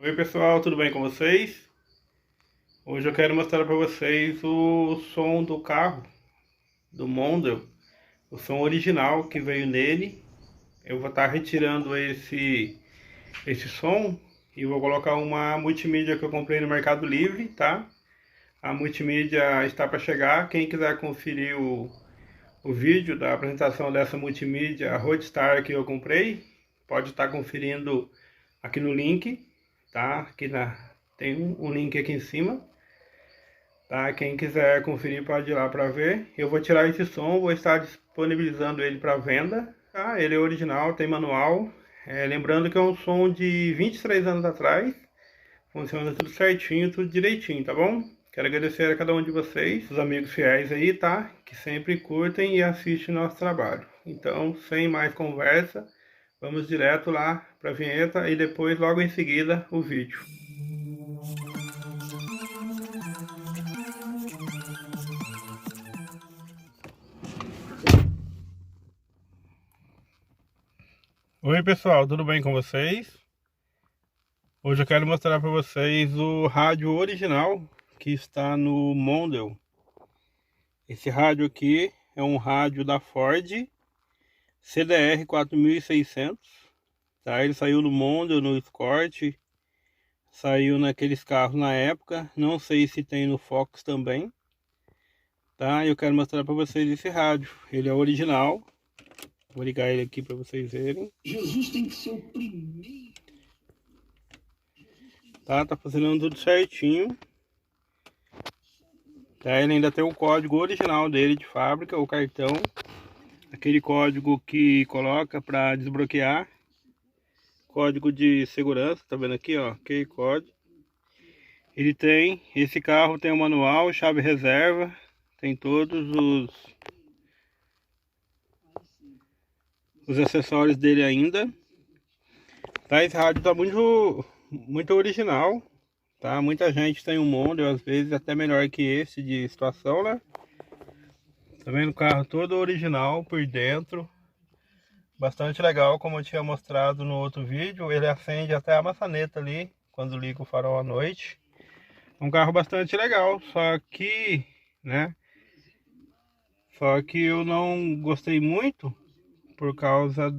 Oi pessoal, tudo bem com vocês? Hoje eu quero mostrar para vocês o som do carro, do Mondeo, o som original que veio nele. Eu vou estar retirando esse som e vou colocar uma multimídia que eu comprei no Mercado Livre, tá? A multimídia está para chegar. Quem quiser conferir o vídeo da apresentação dessa multimídia Roadstar que eu comprei, pode estar conferindo aqui no link, tá? Tem um link aqui em cima, tá? Quem quiser conferir pode ir lá para ver. Eu vou tirar esse som, vou estar disponibilizando ele para venda, tá? Ele é original, tem manual. Lembrando que é um som de 23 anos atrás, funciona tudo certinho, tudo direitinho, tá bom? Quero agradecer a cada um de vocês, os amigos fiéis aí, tá? Que sempre curtem e assistem nosso trabalho. Então, sem mais conversa, vamos direto lá para a vinheta e depois, logo em seguida, o vídeo. Oi pessoal, tudo bem com vocês? Hoje eu quero mostrar para vocês o rádio original que está no Mondeo. Esse rádio aqui é um rádio da Ford CDR 4600, tá? Ele saiu no Mondeo, no Escort, saiu naqueles carros na época, não sei se tem no Fox também, tá? Eu quero mostrar para vocês esse rádio, ele é original. Vou ligar ele aqui para vocês verem. Jesus tem que ser o primeiro. Tá funcionando tudo certinho. Tá, ele ainda tem o código original dele de fábrica, o cartão. Aquele código que coloca para desbloquear. Código de segurança, tá vendo aqui, ó, que código. Esse carro tem o manual, chave reserva, tem todos os acessórios dele ainda. Tá, esse rádio tá muito original, tá? Muita gente tem um Mondeo, às vezes até melhor que esse de situação, né? Tá vendo o carro todo original por dentro. Bastante legal, como eu tinha mostrado no outro vídeo. Ele acende até a maçaneta ali, quando liga o farol à noite. Um carro bastante legal, só que, né? Só que eu não gostei muito por causa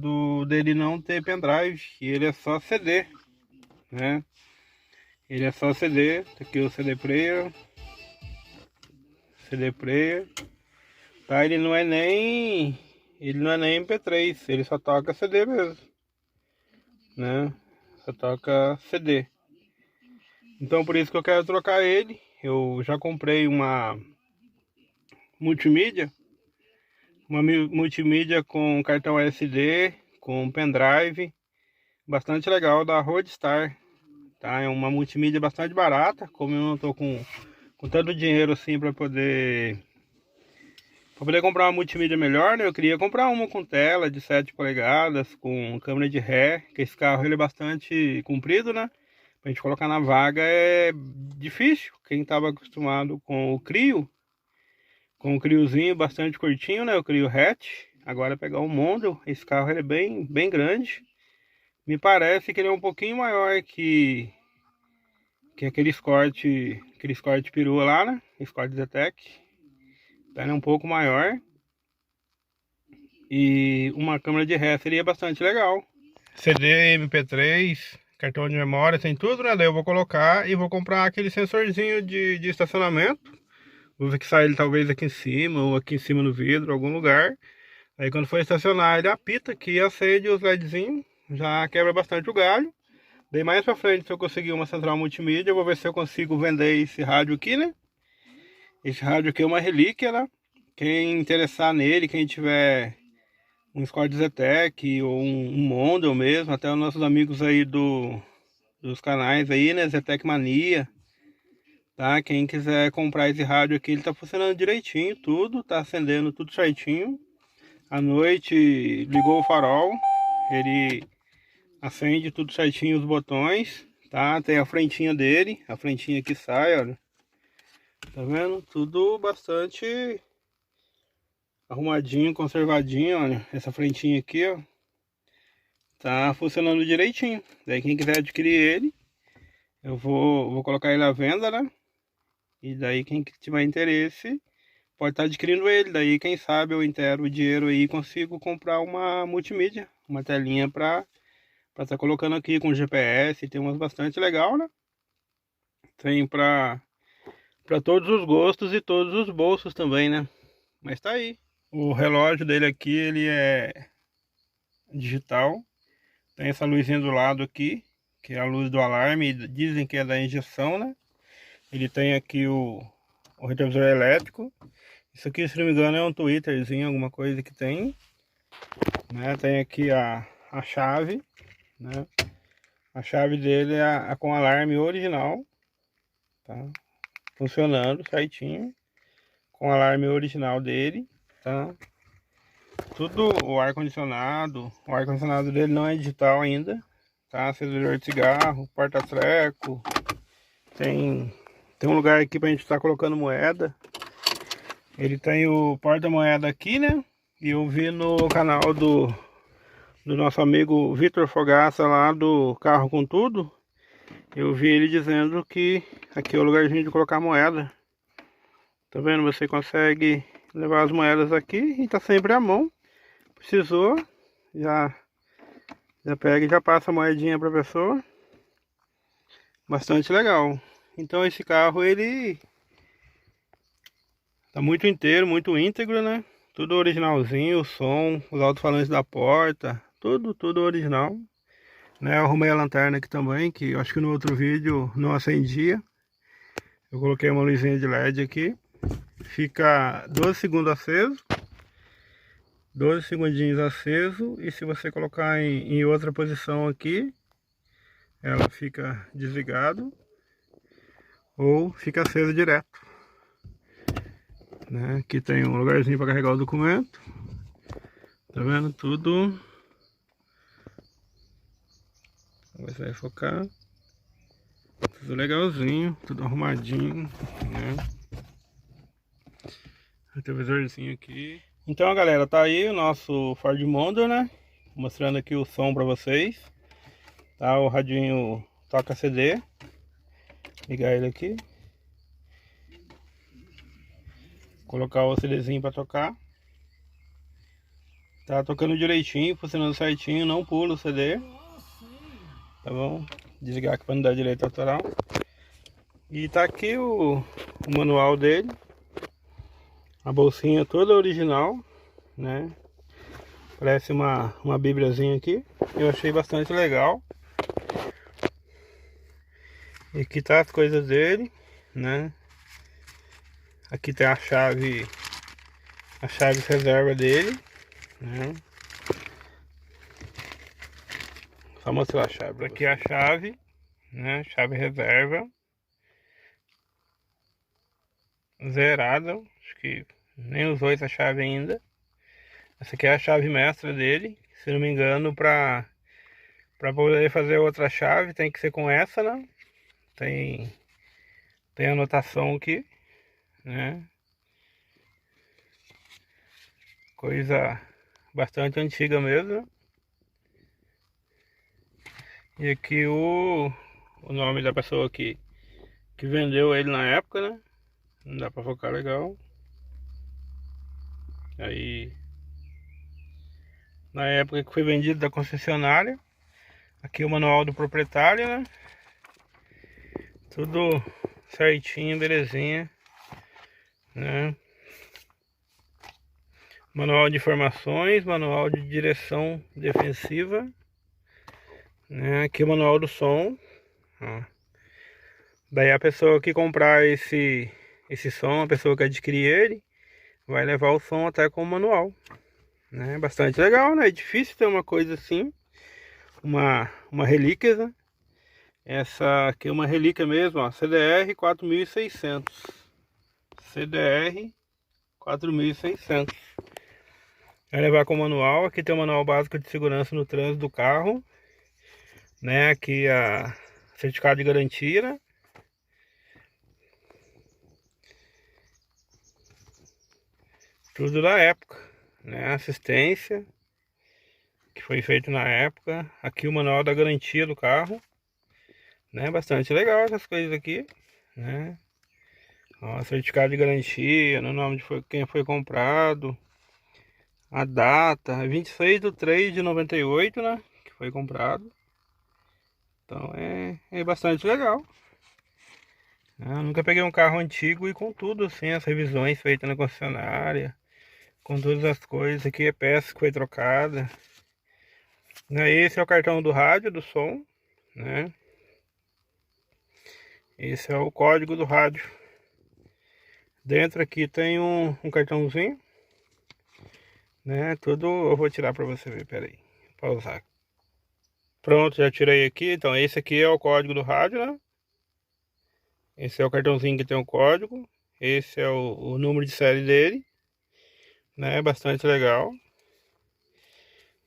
dele não ter pendrive. E ele é só CD, né? Ele é só CD. Tá aqui o CD player. CD player. Tá? Ele não é nem MP3, ele só toca CD mesmo, né? Só toca CD. Então por isso que eu quero trocar ele. Eu já comprei uma multimídia. Uma multimídia com cartão SD, com pendrive. Bastante legal, da Roadstar. Tá? É uma multimídia bastante barata. Como eu não tô com tanto dinheiro assim para poder comprar uma multimídia melhor, né? Eu queria comprar uma com tela de 7 polegadas, com câmera de ré, que esse carro ele é bastante comprido, né? Pra gente colocar na vaga é difícil. Quem estava acostumado com o Clio, com o Cliozinho bastante curtinho, né? O Clio hatch. Agora pegar o Mondeo, esse carro ele é bem grande. Me parece que ele é um pouquinho maior que aquele Escort perua lá, né? Escort Zetec. Então ele é um pouco maior. E uma câmera de ré seria bastante legal. CD, MP3, cartão de memória, tem tudo, né? Daí eu vou colocar e vou comprar aquele sensorzinho de estacionamento. Vou fixar ele talvez aqui em cima ou aqui em cima no vidro, algum lugar. Aí quando for estacionar ele apita aqui, acende os LEDzinhos, já quebra bastante o galho. Daí mais pra frente, se eu conseguir uma central multimídia, eu vou ver se eu consigo vender esse rádio aqui, né? Esse rádio aqui é uma relíquia, né? Quem interessar nele, quem tiver um Escort Zetec ou um Mondeo mesmo, até os nossos amigos aí dos canais aí, né? Zetec Mania, tá? Quem quiser comprar esse rádio aqui, ele tá funcionando direitinho, tudo, tá acendendo tudo certinho. À noite ligou o farol, ele acende tudo certinho os botões, tá? Tem a frentinha dele, a frentinha que sai, olha. Tá vendo? Tudo bastante arrumadinho, conservadinho, olha. Essa frentinha aqui, ó. Tá funcionando direitinho. Daí quem quiser adquirir ele, Eu vou colocar ele à venda, né? E daí quem tiver interesse pode estar adquirindo ele. Daí quem sabe eu inteiro o dinheiro aí e consigo comprar uma multimídia, uma telinha para estar colocando aqui com GPS. Tem umas bastante legal, né? Tem para todos os gostos e todos os bolsos também, né? Mas tá aí. O relógio dele aqui, ele é digital. Tem essa luzinha do lado aqui, que é a luz do alarme. Dizem que é da injeção, né? Ele tem aqui o retrovisor elétrico. Isso aqui, se não me engano, é um Twitterzinho, alguma coisa que tem. Né? Tem aqui a chave, né? A chave dele é com alarme original, tá? Funcionando certinho, com alarme original dele, tá? Tudo o ar-condicionado dele não é digital ainda, tá? Acendedor de cigarro, porta-treco, tem um lugar aqui pra gente estar colocando moeda. Ele tem o porta-moeda aqui, né? E eu vi no canal do nosso amigo Vitor Fogaça lá do Carro com Tudo. Eu vi ele dizendo que aqui é o lugarzinho de colocar moeda. Tá vendo? Você consegue levar as moedas aqui e tá sempre à mão. Precisou, já pega e já passa a moedinha pra pessoa. Bastante legal. Então esse carro ele tá muito inteiro, muito íntegro, né? Tudo originalzinho, o som, os alto-falantes da porta, tudo original. Né? Eu arrumei a lanterna aqui também, que eu acho que no outro vídeo não acendia. Eu coloquei uma luzinha de LED aqui. Fica 12 segundos aceso. 12 segundinhos aceso. E se você colocar em outra posição aqui, ela fica desligado. Ou fica aceso direto. Né? Aqui tem um lugarzinho para carregar o documento. Tá vendo? Tudo. Vamos ver se vai focar. Tudo legalzinho, tudo arrumadinho, né? Retrovisorzinho aqui. Então, galera, tá aí o nosso Ford Mondeo, né? Mostrando aqui o som pra vocês. Tá, o radinho toca CD. Ligar ele aqui. Colocar o CDzinho pra tocar. Tá tocando direitinho, funcionando certinho, não pula o CD. Tá bom? Desligar aqui pra não dar direito autoral. E tá aqui o manual dele. A bolsinha toda original, né? Parece uma bíbliazinha aqui. Eu achei bastante legal. E aqui tá as coisas dele, né? Aqui tem a chave reserva dele, né? Só mostrar a chave. Aqui é a chave, né? Chave reserva. Zerada, acho que nem usou essa chave ainda. Essa aqui é a chave mestra dele. Se não me engano, para poder fazer outra chave tem que ser com essa, né? Tem anotação aqui, né? Coisa bastante antiga mesmo. E aqui o nome da pessoa que vendeu ele na época, né? Não dá pra focar legal. Aí, na época que foi vendido da concessionária. Aqui o manual do proprietário, né? Tudo certinho, belezinha, né? Manual de informações, manual de direção defensiva, né? Aqui o manual do som, ó. Daí a pessoa que comprar esse som, a pessoa que adquirir ele, vai levar o som até com o manual, né? Bastante legal, né? É difícil ter uma coisa assim, uma relíquia, né? Essa aqui é uma relíquia mesmo, ó, CDR 4600. CDR 4600. Vai levar com o manual. Aqui tem o manual básico de segurança no trânsito do carro, né? Aqui a certificado de garantia, né? Tudo da época, né? Assistência que foi feito na época. Aqui o manual da garantia do carro, né? Bastante legal essas coisas aqui, né? Ó, certificado de garantia, no nome de quem foi comprado, a data, 26/3/98, né? Que foi comprado. Então é bastante legal. Eu nunca peguei um carro antigo e com tudo assim, as revisões feitas na concessionária, com todas as coisas, aqui é peça que foi trocada. Esse é o cartão do rádio, do som, né? Esse é o código do rádio. Dentro aqui tem um cartãozinho, né? Tudo eu vou tirar para você ver, peraí, pausar. Pronto, já tirei aqui. Então esse aqui é o código do rádio, né? Esse é o cartãozinho que tem o código. Esse é o número de série dele, né? Bastante legal.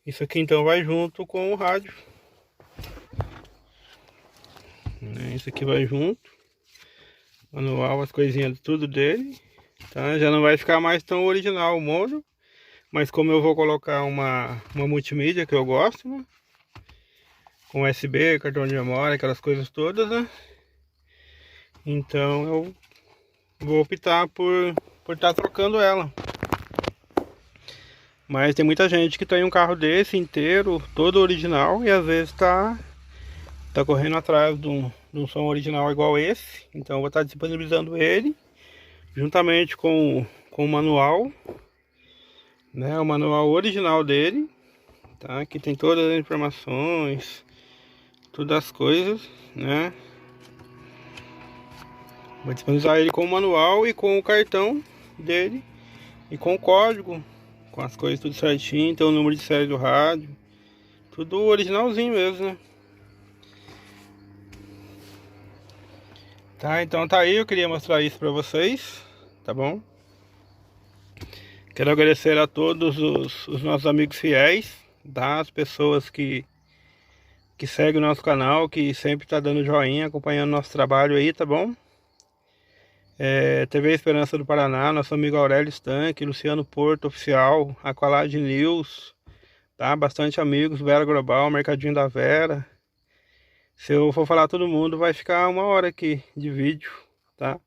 Isso aqui então vai junto com o rádio, né? Isso aqui vai junto. Manual, as coisinhas tudo dele, tá? Já não vai ficar mais tão original o modo, mas como eu vou colocar uma multimídia que eu gosto, né? Com USB, cartão de memória, aquelas coisas todas, né? Então eu vou optar por estar trocando ela. Mas tem muita gente que tem um carro desse inteiro, todo original, e às vezes tá correndo atrás de um som original igual esse. Então eu vou estar disponibilizando ele juntamente com o manual, né? O manual original dele, tá? Aqui tem todas as informações, todas as coisas, né? Vou disponibilizar ele com o manual e com o cartão dele e com o código, com as coisas tudo certinho, tem o número de série do rádio, tudo originalzinho mesmo, né? Tá, então tá aí, eu queria mostrar isso pra vocês, tá bom? Quero agradecer a todos os nossos amigos fiéis, tá? As pessoas que seguem o nosso canal, que sempre tá dando joinha, acompanhando nosso trabalho aí, tá bom? TV Esperança do Paraná, nosso amigo Aurélio Stanque, Luciano Porto Oficial, Aqualad News, tá? Bastante amigos, Vera Global, Mercadinho da Vera. Se eu for falar todo mundo, vai ficar 1 hora aqui de vídeo, tá?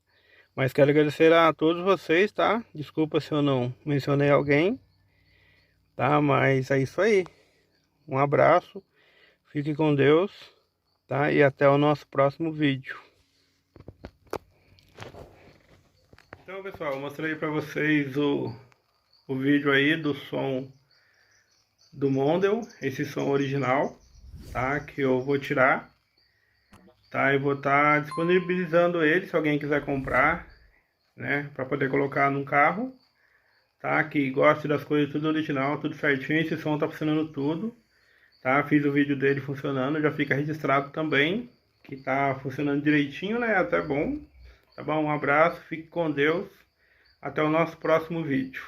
Mas quero agradecer a todos vocês, tá? Desculpa se eu não mencionei alguém, tá? Mas é isso aí. Um abraço, fique com Deus, tá? E até o nosso próximo vídeo. Então, pessoal, eu mostrei pra vocês o vídeo aí do som do Mondel, esse som original, tá? Que eu vou tirar, tá? Eu vou estar disponibilizando ele se alguém quiser comprar, né? Para poder colocar num carro, tá? Que goste das coisas tudo original, tudo certinho. Esse som tá funcionando tudo, tá? Fiz o vídeo dele funcionando, já fica registrado também, que tá funcionando direitinho, né? Até bom, tá bom? Um abraço, fique com Deus, até o nosso próximo vídeo.